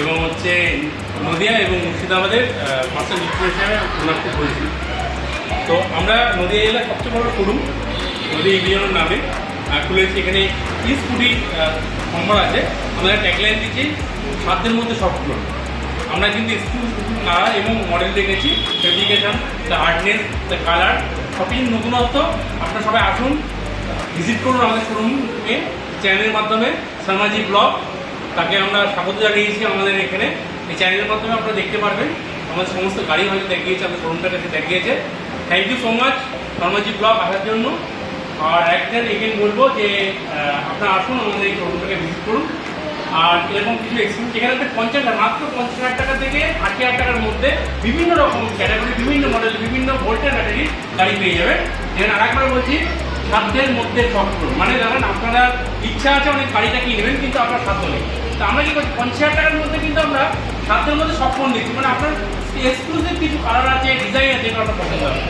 এবং হচ্ছে নদিয়া এবং মুর্শিদাবাদের মাস্টার ডিস্ট্রিবিউটর হিসাবে ওনার খুব পরিচিত। তো আমরা নদিয়া জেলার সবচেয়ে বড় শোরুম নদিয়া ইভিজনের নামে খুলেছি। এখানে স্কুটি নম্বর আছে, আমাদের ট্যাগলাইন দিচ্ছি সাধ্যের মধ্যে সব পূরণ। আমরা কিন্তু স্কুটি কালার এবং মডেল দেখেছি, fabrication, the hardness, the colour, সবই নতুনত্ব। আপনারা সবাই আসুন, ভিজিট করুন আমাদের শোরুমে। চ্যানেলের মাধ্যমে শর্মাজি ব্লগ তাকে আমরা স্বাগত জানিয়েছি আমাদের এখানে। এই চ্যানেলের মাধ্যমে আপনারা দেখতে পারবেন আমাদের সমস্ত গাড়ি হয়তো দেখিয়েছে, আমাদের শোরুমটার কাছে দেখিয়েছে। Thank you so much Sharmaji blog আসার জন্য। আর একদিন এগেন বলবো যে আপনারা আসুন, আমাদের এই শোরুমটাকে ভিজিট করুন। আর এরকম কিছু এক্সপিরিয়েন্স এখানে মাত্র 50,000 টাকা থেকে 80,000 টাকার মধ্যে বিভিন্ন রকম ক্যাটাগরি, বিভিন্ন মডেল, বিভিন্ন ভোল্টের ব্যাটারি গাড়ি পেয়ে যাবেন। যেখানে আরেকবার বলছি সাধ্যের মধ্যে সব করুন। মানে ধরেন আপনারা ইচ্ছা আছে অনেক গাড়িটা কিনে নেবেন, কিন্তু আপনার সাধ্য নেই। তো আমরা কি করছি, 50,000 টাকার মধ্যে কিন্তু আমরা সাধ্যের মধ্যে সব ফোন দিচ্ছি। মানে আপনার এক্সক্লুসিভ কিছু কালার আছে, ডিজাইন আছে, যেটা আপনার পছন্দ হবে।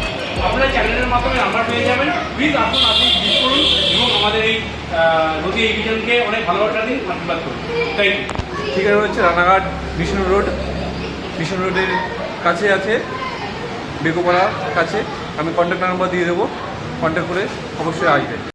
আপনারা চ্যানেলের মাধ্যমে নাম্বার পেয়ে যাবেন। প্লিজ আসুন, ভিজিট করুন এবং আমাদের এই নদী এই ভিশনকে অনেক ভালোবাসা দিন, আশীর্বাদ করুন। Thank you. ঠিকানা হচ্ছে রানাঘাট মিশন রোড, মিশন রোডের কাছে আছে, বেগুপাড়ার কাছে। আমি কন্ট্যাক্ট নাম্বার দিয়ে দেবো, কন্ট্যাক্ট করে অবশ্যই আসবেন।